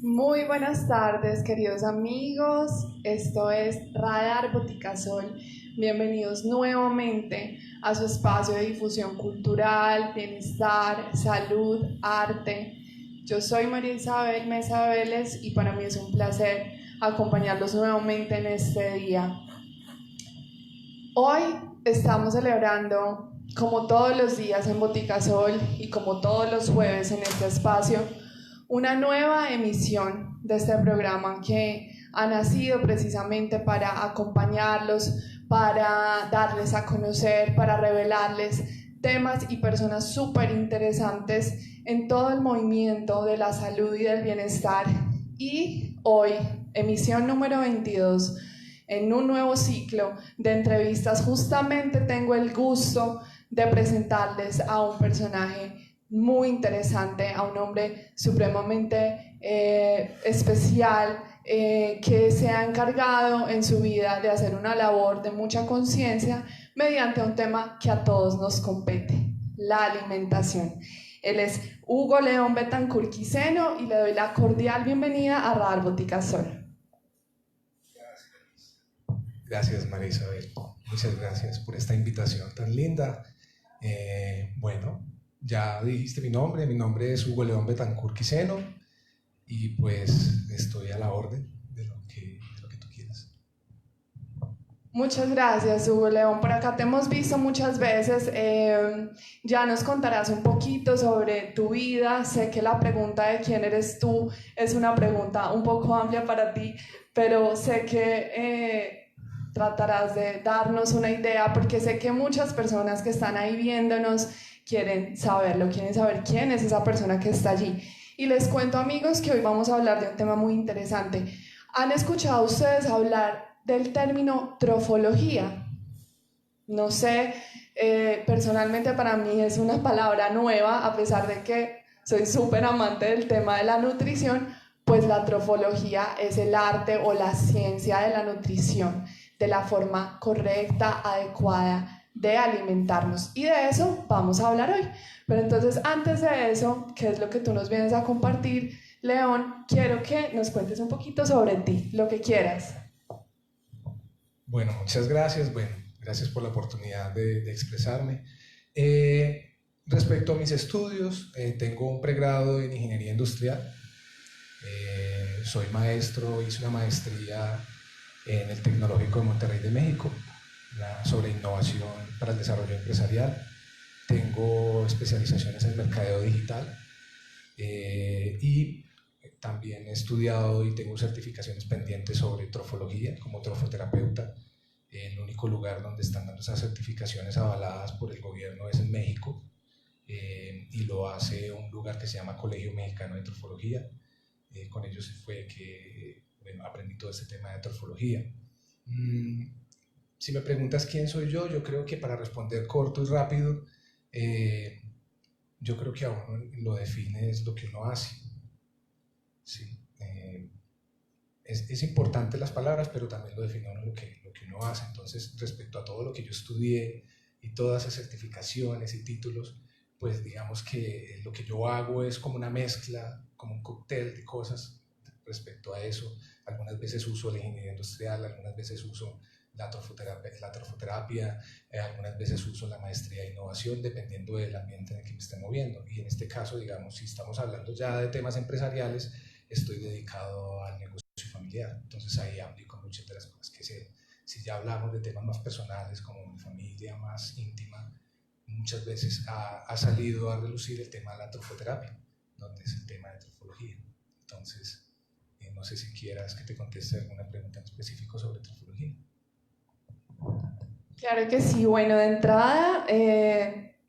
Muy buenas tardes, queridos amigos. Esto es Radar Boticasol. Bienvenidos nuevamente a su espacio de difusión cultural, bienestar, salud, arte. Yo soy María Isabel Mesa Vélez y para mí es un placer acompañarlos nuevamente en este día. Hoy estamos celebrando, como todos los días en Boticasol y como todos los jueves en este espacio, una nueva emisión de este programa que ha nacido precisamente para acompañarlos, para darles a conocer, para revelarles temas y personas súper interesantes en todo el movimiento de la salud y del bienestar. Y hoy, emisión número 22, en un nuevo ciclo de entrevistas, justamente tengo el gusto de presentarles a un personaje muy interesante, a un hombre supremamente especial que se ha encargado en su vida de hacer una labor de mucha conciencia mediante un tema que a todos nos compete, la alimentación. Él es Hugo León Betancourt Quiseno y le doy la cordial bienvenida a Radar Boticasol. Gracias, María Isabel. Muchas gracias por esta invitación tan linda. Bueno, ya dijiste mi nombre es Hugo León Betancourt Quiseno y pues estoy a la orden de lo que tú quieras. Muchas gracias, Hugo León. Por acá te hemos visto muchas veces. Ya nos contarás un poquito sobre tu vida. Sé que la pregunta de quién eres tú es una pregunta un poco amplia para ti, pero sé que tratarás de darnos una idea, porque sé que muchas personas que están ahí viéndonos quieren saberlo, quieren saber quién es esa persona que está allí. Y les cuento, amigos, que hoy vamos a hablar de un tema muy interesante. ¿Han escuchado ustedes hablar del término trofología? No sé, personalmente para mí es una palabra nueva, a pesar de que soy súper amante del tema de la nutrición, pues la trofología es el arte o la ciencia de la nutrición, de la forma correcta, adecuada de alimentarnos. Y de eso vamos a hablar hoy. Pero entonces, antes de eso, ¿qué es lo que tú nos vienes a compartir, León? Quiero que nos cuentes un poquito sobre ti, lo que quieras. Bueno, muchas gracias. Bueno, gracias por la oportunidad de expresarme. Respecto a mis estudios, tengo un pregrado en Ingeniería Industrial. Soy maestro, hice una maestría en el Tecnológico de Monterrey de México sobre innovación para el desarrollo empresarial. Tengo especializaciones en mercadeo digital y también he estudiado y tengo certificaciones pendientes sobre trofología como trofoterapeuta. El único lugar donde están dando esas certificaciones avaladas por el gobierno es en México, y lo hace un lugar que se llama Colegio Mexicano de Trofología. Con ellos fue que aprendí todo este tema de trofología. Si me preguntas quién soy yo creo que para responder corto y rápido, yo creo que a uno lo define es lo que uno hace. Sí, es importante las palabras, pero también lo define uno lo que uno hace. Entonces, respecto a todo lo que yo estudié y todas esas certificaciones y títulos, pues digamos que lo que yo hago es como una mezcla, como un cóctel de cosas respecto a eso. Algunas veces uso la ingeniería industrial, algunas veces uso la trofoterapia, algunas veces uso la maestría de innovación, dependiendo del ambiente en el que me esté moviendo. Y en este caso, digamos, si estamos hablando ya de temas empresariales, estoy dedicado al negocio familiar. Entonces ahí aplico muchas de las cosas que sé. Si ya hablamos de temas más personales, como mi familia más íntima, muchas veces ha salido a relucir el tema de la trofoterapia, donde es el tema de trofología. Entonces, no sé si quieras que te conteste alguna pregunta en específico sobre trofología. Claro que sí. Bueno, de entrada,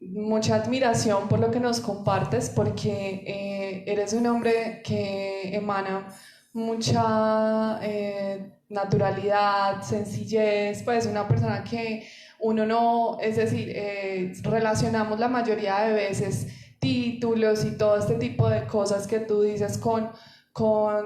mucha admiración por lo que nos compartes, porque eres un hombre que emana mucha naturalidad, sencillez, pues una persona que uno no, es decir, relacionamos la mayoría de veces títulos y todo este tipo de cosas que tú dices con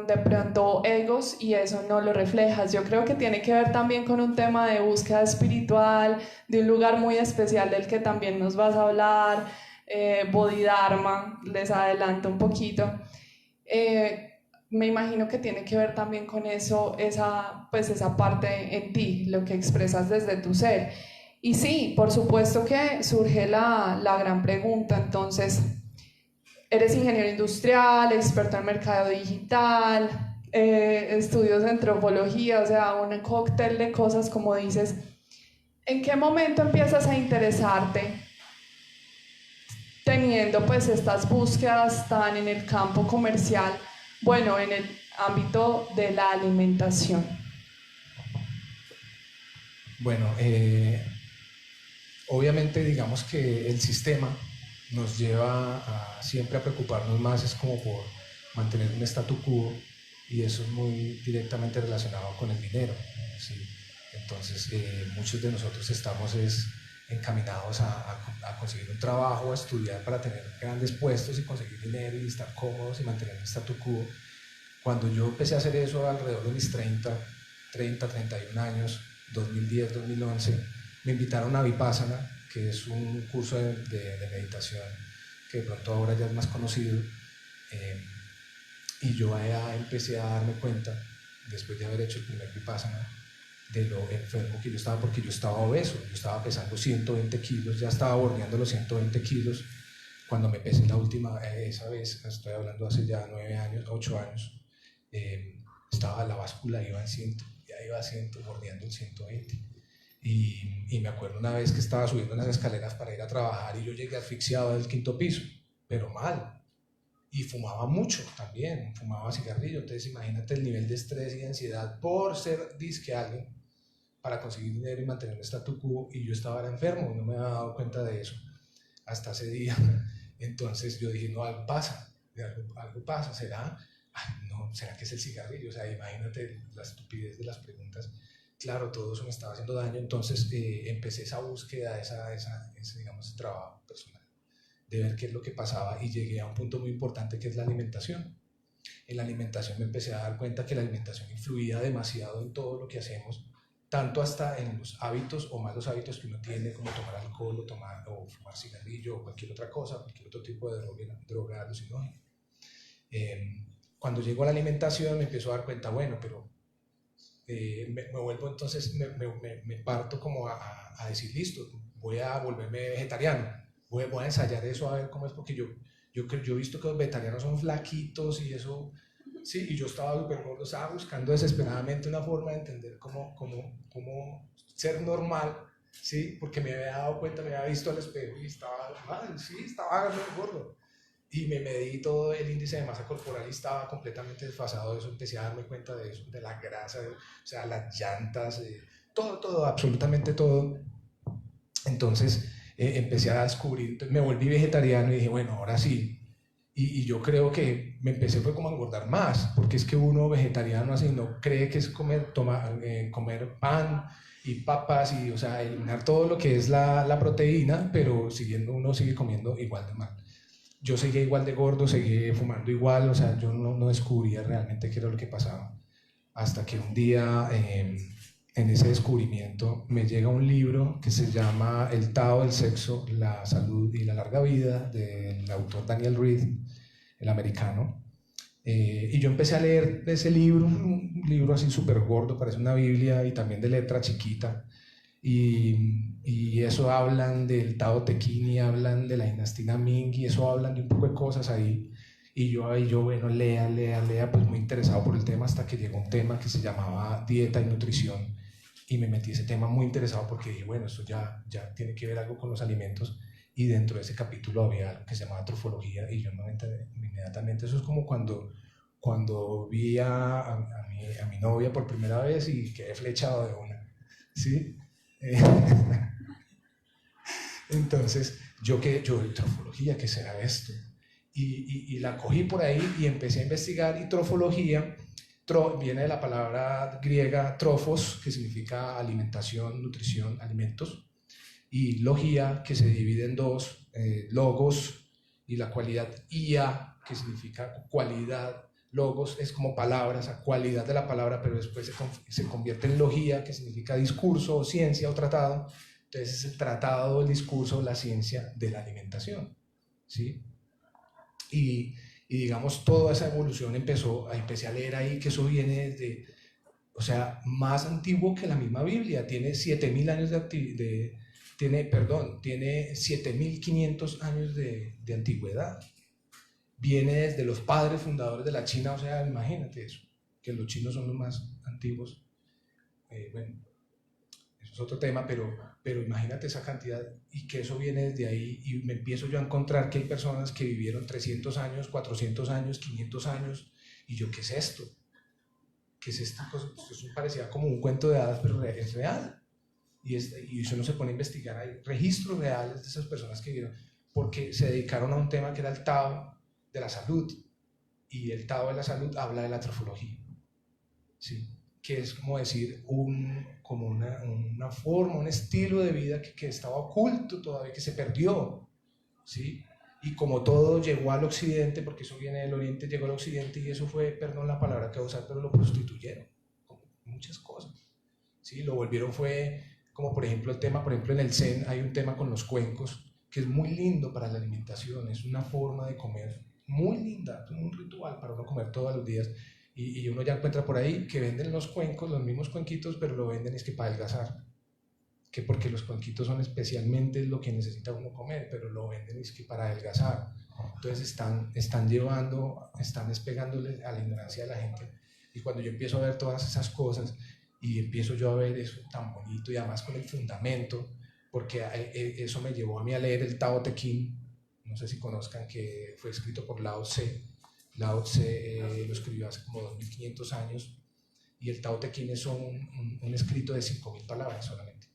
de pronto egos, y eso no lo reflejas. Yo creo que tiene que ver también con un tema de búsqueda espiritual, de un lugar muy especial del que también nos vas a hablar, Bodhidharma, les adelanto un poquito. me imagino que tiene que ver también con eso, pues esa parte en ti, lo que expresas desde tu ser. Y sí, por supuesto que surge la gran pregunta, entonces, eres ingeniero industrial, experto en mercado digital, estudios de antropología, o sea, un cóctel de cosas, como dices. ¿En qué momento empiezas a interesarte teniendo pues estas búsquedas tan en el campo comercial, bueno, en el ámbito de la alimentación? Bueno, obviamente digamos que el sistema nos lleva a siempre a preocuparnos más, es como por mantener un statu quo, y eso es muy directamente relacionado con el dinero, ¿sí? Entonces muchos de nosotros estamos encaminados a conseguir un trabajo, a estudiar para tener grandes puestos y conseguir dinero y estar cómodos y mantener un statu quo. Cuando yo empecé a hacer eso alrededor de mis 31 años, 2010, 2011, me invitaron a Vipassana, que es un curso de meditación que de pronto ahora ya es más conocido, y yo ya empecé a darme cuenta, después de haber hecho el primer Vipassana, de lo enfermo que yo estaba, porque yo estaba obeso, yo estaba pesando 120 kilos, ya estaba bordeando los 120 kilos cuando me pesé la última, esa vez, estoy hablando hace ya 9 años, 8 años, estaba la báscula, iba en 100, ya iba a 100, bordeando el 120. Y me acuerdo una vez que estaba subiendo unas escaleras para ir a trabajar y yo llegué asfixiado del 5.º piso, pero mal. Y fumaba mucho también, fumaba cigarrillo. Entonces imagínate el nivel de estrés y de ansiedad por ser disque alguien para conseguir dinero y mantener un statu quo, y yo estaba enfermo, no me había dado cuenta de eso hasta ese día. Entonces yo dije, no, algo pasa, algo pasa, ¿será? Ay, no, ¿será que es el cigarrillo? O sea, imagínate la estupidez de las preguntas. Claro, todo eso me estaba haciendo daño, entonces empecé esa búsqueda, ese, digamos, ese trabajo personal, de ver qué es lo que pasaba, y llegué a un punto muy importante que es la alimentación. En la alimentación me empecé a dar cuenta que la alimentación influía demasiado en todo lo que hacemos, tanto hasta en los hábitos o malos hábitos que uno tiene, como tomar alcohol o fumar cigarrillo o cualquier otra cosa, cualquier otro tipo de droga alucinógena. Cuando llego a la alimentación me empiezo a dar cuenta, bueno, pero me vuelvo entonces, me parto como a decir, listo, voy a volverme vegetariano, voy a ensayar eso a ver cómo es, porque yo he visto que los vegetarianos son flaquitos y eso, sí, y yo estaba súper gordo, estaba buscando desesperadamente una forma de entender cómo ser normal, sí, porque me había dado cuenta, me había visto al espejo y estaba mal, sí, estaba gordo. Y me medí todo el índice de masa corporal y estaba completamente desfasado de eso. Empecé a darme cuenta de eso, de la grasa, o sea, las llantas, todo, absolutamente todo. Entonces empecé a descubrir, entonces me volví vegetariano y dije, bueno, ahora sí. Y yo creo que me empecé fue como a engordar más, porque es que uno vegetariano así no cree que es comer pan y papas y, o sea, eliminar todo lo que es la proteína, pero uno sigue comiendo igual de mal. Yo seguía igual de gordo, seguía fumando igual, o sea, yo no descubría realmente qué era lo que pasaba. Hasta que un día, en ese descubrimiento, me llega un libro que se llama El Tao del Sexo, la Salud y la Larga Vida, del autor Daniel Reed, el americano. Y yo empecé a leer ese libro, un libro así súper gordo, parece una Biblia, y también de letra chiquita. Y eso hablan del Tao Te Ching y hablan de la dinastía Ming, y eso hablan de un poco de cosas ahí. Y yo bueno, lea, pues muy interesado por el tema, hasta que llegó un tema que se llamaba dieta y nutrición. Y me metí ese tema muy interesado porque dije, bueno, esto ya tiene que ver algo con los alimentos. Y dentro de ese capítulo había algo que se llamaba trofología, y yo inmediatamente, eso es como cuando vi a mi novia por primera vez y quedé flechado de una, ¿sí? Entonces, yo trofología, ¿qué será esto? Y la cogí por ahí y empecé a investigar, y trofología viene de la palabra griega trofos, que significa alimentación, nutrición, alimentos, y logía, que se divide en dos, logos, y la cualidad ia, que significa cualidad. Logos es como palabras, la cualidad de la palabra, pero después se convierte en logía, que significa discurso, o ciencia, o tratado. Entonces es el tratado, el discurso, la ciencia de la alimentación, ¿sí? Y Y digamos, toda esa evolución empecé a leer ahí que eso viene desde, o sea, más antiguo que la misma Biblia, tiene 7.000 años tiene 7.500 años de antigüedad. Viene desde los padres fundadores de la China, o sea, imagínate eso, que los chinos son los más antiguos. Bueno, eso es otro tema, pero imagínate esa cantidad y que eso viene desde ahí y me empiezo yo a encontrar que hay personas que vivieron 300 años, 400 años, 500 años y yo, ¿qué es esto? ¿Qué es esta cosa? Eso parecía como un cuento de hadas, pero es real. Y eso no se pone a investigar, hay registros reales de esas personas que vivieron, porque se dedicaron a un tema que era el Tao de la salud, y el Tao de la salud habla de la trofología, ¿sí? Que es como decir, como una forma, un estilo de vida que estaba oculto todavía, que se perdió, ¿sí? Y como todo llegó al occidente, porque eso viene del oriente, llegó al occidente y eso fue, perdón la palabra que voy a usar, pero lo prostituyeron, como muchas cosas, ¿sí? Lo volvieron fue, como por ejemplo el tema, por ejemplo en el Zen hay un tema con los cuencos, que es muy lindo para la alimentación, es una forma de comer muy linda, un ritual para uno comer todos los días. Y uno ya encuentra por ahí que venden los cuencos, los mismos cuenquitos, pero lo venden es que para adelgazar, que porque los cuenquitos son especialmente lo que necesita uno comer, pero lo venden es que para adelgazar. Entonces están despegándole a la ignorancia de la gente. Y cuando yo empiezo a ver todas esas cosas y empiezo yo a ver eso tan bonito y además con el fundamento, porque eso me llevó a mí a leer el Tao Te Ching, no sé si conozcan, que fue escrito por Lao Tse. Lao Tse lo escribió hace como 2500 años y el Tao Te Ching es un escrito de 5000 palabras solamente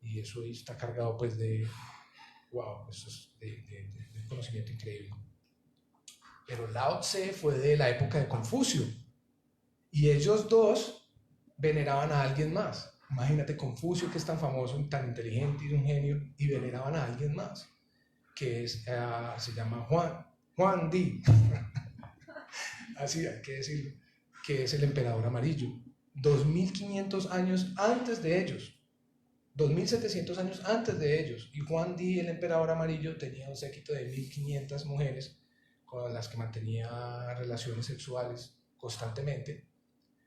y eso está cargado pues de wow, eso es de conocimiento increíble. Pero Lao Tse fue de la época de Confucio y ellos dos veneraban a alguien más. Imagínate, Confucio, que es tan famoso, tan inteligente y un genio, y veneraban a alguien más que se llama Juan Di así hay que decirlo, que es el emperador amarillo, 2500 años antes de ellos, 2700 años antes de ellos, y Juan Di, el emperador amarillo, tenía un séquito de 1500 mujeres con las que mantenía relaciones sexuales constantemente,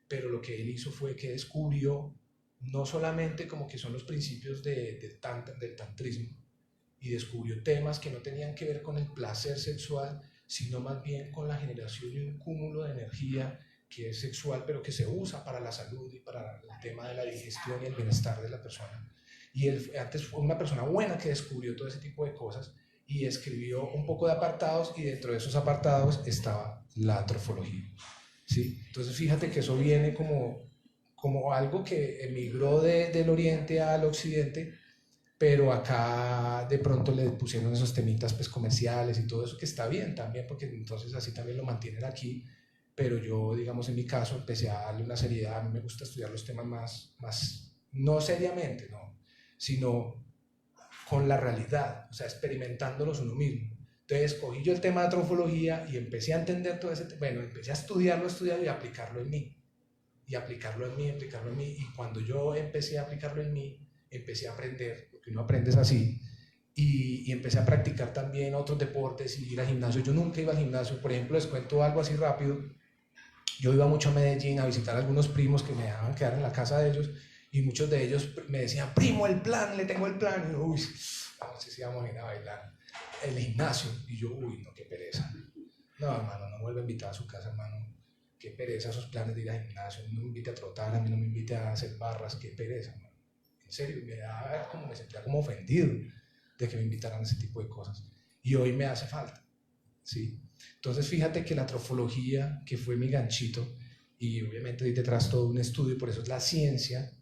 pero lo que él hizo fue que descubrió no solamente como que son los principios del tantrismo, y descubrió temas que no tenían que ver con el placer sexual, sino más bien con la generación y un cúmulo de energía que es sexual, pero que se usa para la salud y para el tema de la digestión y el bienestar de la persona. Y él antes fue una persona buena que descubrió todo ese tipo de cosas y escribió un poco de apartados, y dentro de esos apartados estaba la trofología, ¿sí? Entonces fíjate que eso viene como algo que emigró del oriente al occidente, pero acá de pronto le pusieron esos temitas pues comerciales y todo eso, que está bien también, porque entonces así también lo mantienen aquí, pero yo, digamos, en mi caso empecé a darle una seriedad. A mí me gusta estudiar los temas más no seriamente, no, sino con la realidad, o sea, experimentándolos uno mismo. Entonces cogí yo el tema de trofología y empecé a entender todo ese tema, bueno, empecé a estudiarlo y aplicarlo en mí, y aplicarlo en mí, y cuando yo empecé a aplicarlo en mí, empecé a aprender, porque uno aprende así, y empecé a practicar también otros deportes y ir al gimnasio. Yo nunca iba al gimnasio, por ejemplo, les cuento algo así rápido, yo iba mucho a Medellín a visitar a algunos primos que me dejaban quedar en la casa de ellos, y muchos de ellos me decían, primo, el plan, le tengo el plan, y yo, uy, no sé si vamos a ir a bailar el gimnasio, y yo, uy, no, qué pereza, no, hermano, no me vuelve a invitar a su casa, hermano, qué pereza esos planes de ir al gimnasio, no me invite a trotar, a mí no me invite a hacer barras, qué pereza, hermano. En serio, me sentía como ofendido de que me invitaran a ese tipo de cosas. Y hoy me hace falta, ¿sí? Entonces fíjate que la trofología, que fue mi ganchito, y obviamente hay detrás todo un estudio, por eso es la ciencia,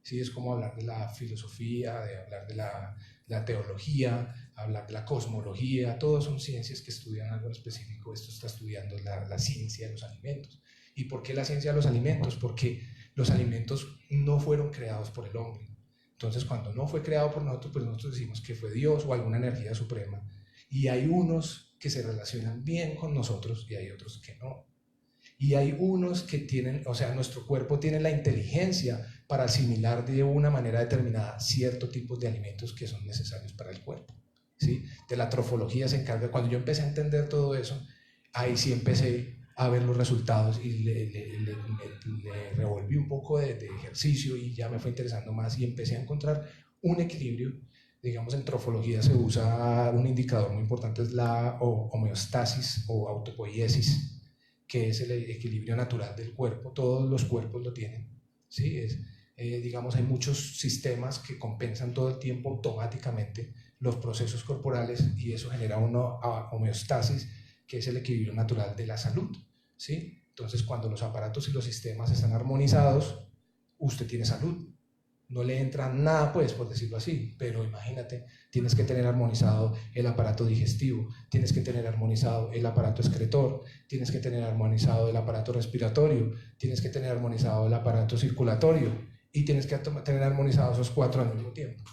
¿sí? Es como hablar de la filosofía, de hablar de la teología, hablar de la cosmología, todas son ciencias que estudian algo en específico. Esto está estudiando la ciencia de los alimentos. ¿Y por qué la ciencia de los alimentos? Porque los alimentos no fueron creados por el hombre. Entonces, cuando no fue creado por nosotros, pues nosotros decimos que fue Dios o alguna energía suprema. Y hay unos que se relacionan bien con nosotros y hay otros que no. Y hay unos que tienen, o sea, nuestro cuerpo tiene la inteligencia para asimilar de una manera determinada ciertos tipos de alimentos que son necesarios para el cuerpo, ¿sí? De la trofología se encarga. Cuando yo empecé a entender todo eso, ahí sí empecé a ver los resultados y le revolví un poco de ejercicio y ya me fue interesando más y empecé a encontrar un equilibrio. Digamos, en trofología se usa un indicador muy importante, es la homeostasis o autopoiesis, que es el equilibrio natural del cuerpo. Todos los cuerpos lo tienen, ¿sí? Digamos, hay muchos sistemas que compensan todo el tiempo automáticamente los procesos corporales y eso genera una homeostasis, que es el equilibrio natural de la salud, ¿sí? Entonces, cuando los aparatos y los sistemas están armonizados, usted tiene salud. No le entra nada, pues, por decirlo así, pero imagínate, tienes que tener armonizado el aparato digestivo, tienes que tener armonizado el aparato excretor, tienes que tener armonizado el aparato respiratorio, tienes que tener armonizado el aparato circulatorio y tienes que tener armonizados esos 4 al mismo tiempo.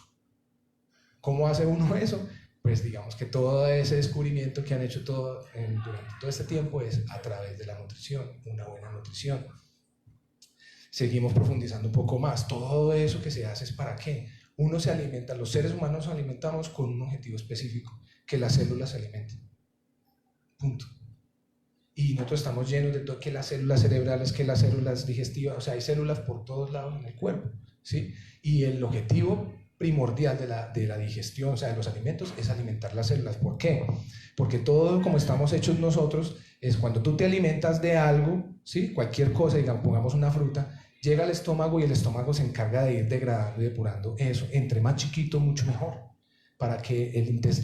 ¿Cómo hace uno eso? Pues digamos que todo ese descubrimiento que han hecho durante todo este tiempo es a través de la nutrición, una buena nutrición. Seguimos profundizando un poco más. Todo eso que se hace es para qué. Uno se alimenta, los seres humanos nos alimentamos con un objetivo específico, que las células se alimenten. Punto. Y nosotros estamos llenos de todo, que las células cerebrales, que las células digestivas, o sea, hay células por todos lados en el cuerpo, ¿sí? Y el objetivo primordial de la digestión, o sea, de los alimentos, es alimentar las células. ¿Por qué? Porque todo como estamos hechos nosotros, es cuando tú te alimentas de algo, ¿sí? Cualquier cosa, digamos, pongamos una fruta, llega al estómago y el estómago se encarga de ir degradando y depurando eso. Entre más chiquito, mucho mejor, para que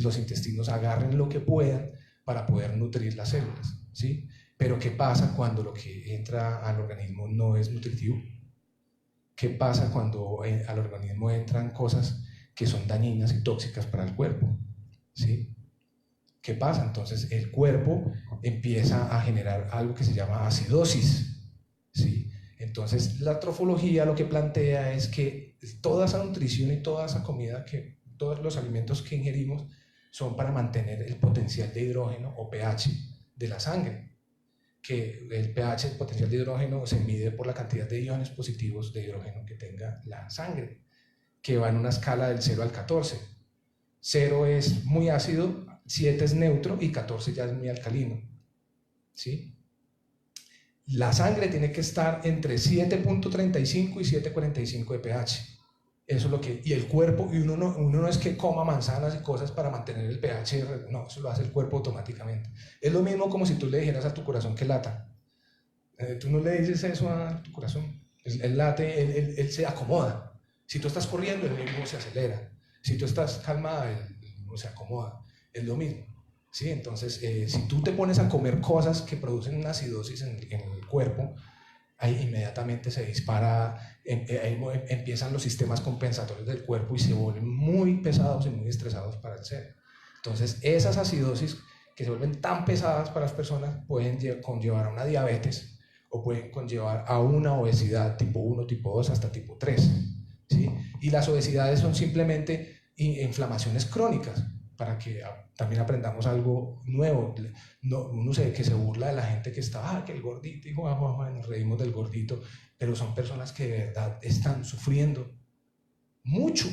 los intestinos agarren lo que puedan para poder nutrir las células, ¿sí? Pero ¿qué pasa cuando lo que entra al organismo no es nutritivo? ¿Qué pasa cuando al organismo entran cosas que son dañinas y tóxicas para el cuerpo? ¿Sí? ¿Qué pasa? Entonces el cuerpo empieza a generar algo que se llama acidosis, ¿sí? Entonces la trofología lo que plantea es que toda esa nutrición y toda esa comida, todos los alimentos que ingerimos son para mantener el potencial de hidrógeno o pH de la sangre, que el pH, el potencial de hidrógeno, se mide por la cantidad de iones positivos de hidrógeno que tenga la sangre, que va en una escala del 0 al 14. 0 es muy ácido, 7 es neutro y 14 ya es muy alcalino, ¿sí? La sangre tiene que estar entre 7.35 y 7.45 de pH. Eso es lo que, y el cuerpo, y uno no es que coma manzanas y cosas para mantener el pH, no, eso lo hace el cuerpo automáticamente. Es lo mismo como si tú le dijeras a tu corazón que lata. Tú no le dices eso a tu corazón, él late, él se acomoda. Si tú estás corriendo, él mismo se acelera. Si tú estás calmada, él mismo se acomoda. Es lo mismo, ¿sí? Entonces, si tú te pones a comer cosas que producen una acidosis en el cuerpo, ahí inmediatamente se dispara, empiezan los sistemas compensatorios del cuerpo y se vuelven muy pesados y muy estresados para el ser. Entonces, esas acidosis que se vuelven tan pesadas para las personas pueden conllevar a una diabetes o pueden conllevar a una obesidad tipo 1, tipo 2, hasta tipo 3, ¿sí? Y las obesidades son simplemente inflamaciones crónicas, para que también aprendamos algo nuevo. Uno que se burla de la gente que está, que el gordito, y nos reímos del gordito, pero son personas que de verdad están sufriendo mucho,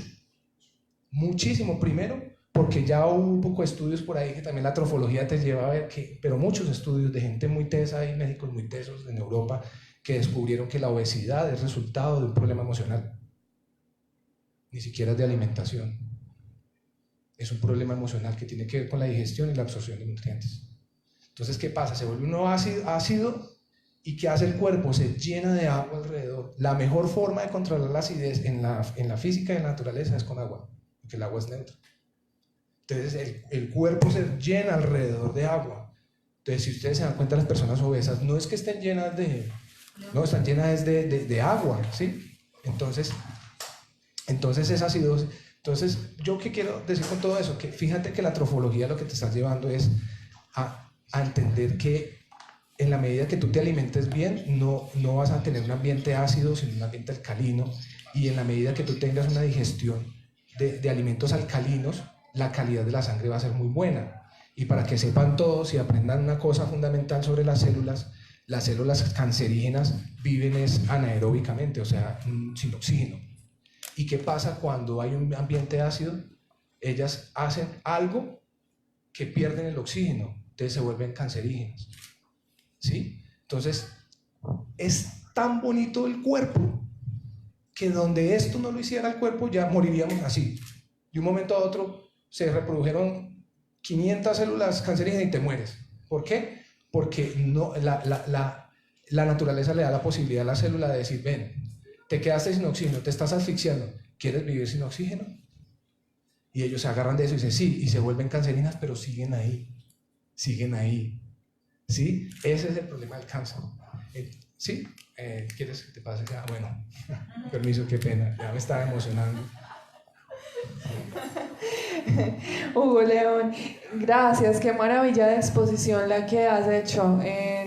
muchísimo. Primero, porque ya hubo un poco de estudios por ahí que también la trofología te lleva a ver pero muchos estudios de gente muy tesa y médicos muy tesos en Europa que descubrieron que la obesidad es resultado de un problema emocional, ni siquiera es de alimentación. Es un problema emocional que tiene que ver con la digestión y la absorción de nutrientes. Entonces, ¿qué pasa? Se vuelve uno ácido y ¿qué hace el cuerpo? Se llena de agua alrededor. La mejor forma de controlar la acidez en la física y en la naturaleza es con agua, porque el agua es neutra. Entonces, el cuerpo se llena alrededor de agua. Entonces, si ustedes se dan cuenta, las personas obesas no es que estén llenas no, están llenas de agua, ¿sí? Entonces es acidosis. Entonces, ¿yo qué quiero decir con todo eso? Que fíjate que la trofología lo que te está llevando es a entender que en la medida que tú te alimentes bien, no vas a tener un ambiente ácido, sino un ambiente alcalino, y en la medida que tú tengas una digestión de alimentos alcalinos, la calidad de la sangre va a ser muy buena. Y para que sepan todos y aprendan una cosa fundamental sobre las células cancerígenas viven anaeróbicamente, o sea, sin oxígeno. ¿Y qué pasa cuando hay un ambiente ácido? Ellas hacen algo que pierden el oxígeno entonces se vuelven cancerígenas, ¿sí? Entonces, es tan bonito el cuerpo que donde esto no lo hiciera el cuerpo ya moriríamos así. De un momento a otro se reprodujeron 500 células cancerígenas y te mueres. ¿Por qué? Porque no, la naturaleza le da la posibilidad a la célula de decir, ven, te quedaste sin oxígeno, te estás asfixiando, ¿quieres vivir sin oxígeno? Y ellos se agarran de eso y dicen sí, y se vuelven cancerígenas, pero siguen ahí, ¿sí? Ese es el problema del cáncer. ¿Sí? ¿Quieres que te pase? Ah, bueno, permiso, qué pena, ya me estaba emocionando. Hugo León, gracias, qué maravilla de exposición la que has hecho.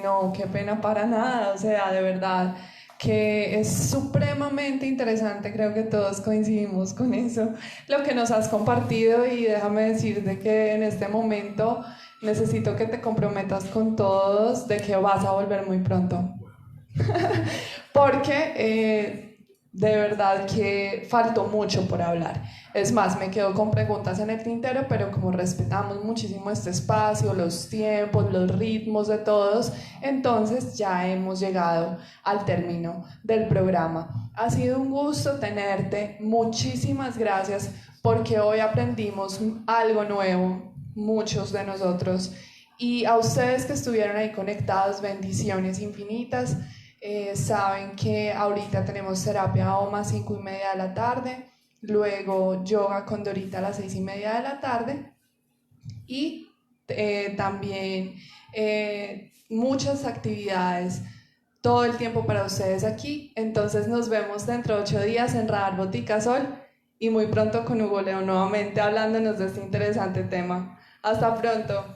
No, qué pena para nada, o sea, de verdad que es supremamente interesante, creo que todos coincidimos con eso, lo que nos has compartido, y déjame decirte que en este momento necesito que te comprometas con todos de que vas a volver muy pronto. Porque de verdad que faltó mucho por hablar. Es más, me quedo con preguntas en el tintero, pero como respetamos muchísimo este espacio, los tiempos, los ritmos de todos, entonces ya hemos llegado al término del programa. Ha sido un gusto tenerte, muchísimas gracias, porque hoy aprendimos algo nuevo, muchos de nosotros, y a ustedes que estuvieron ahí conectados, bendiciones infinitas. Saben que ahorita tenemos terapia OMA 5:30 de la tarde, luego yoga con Dorita a las 6:30 de la tarde, y también muchas actividades todo el tiempo para ustedes aquí. Entonces nos vemos dentro de 8 días en Radar Botica Sol, y muy pronto con Hugo León nuevamente hablándonos de este interesante tema. Hasta pronto.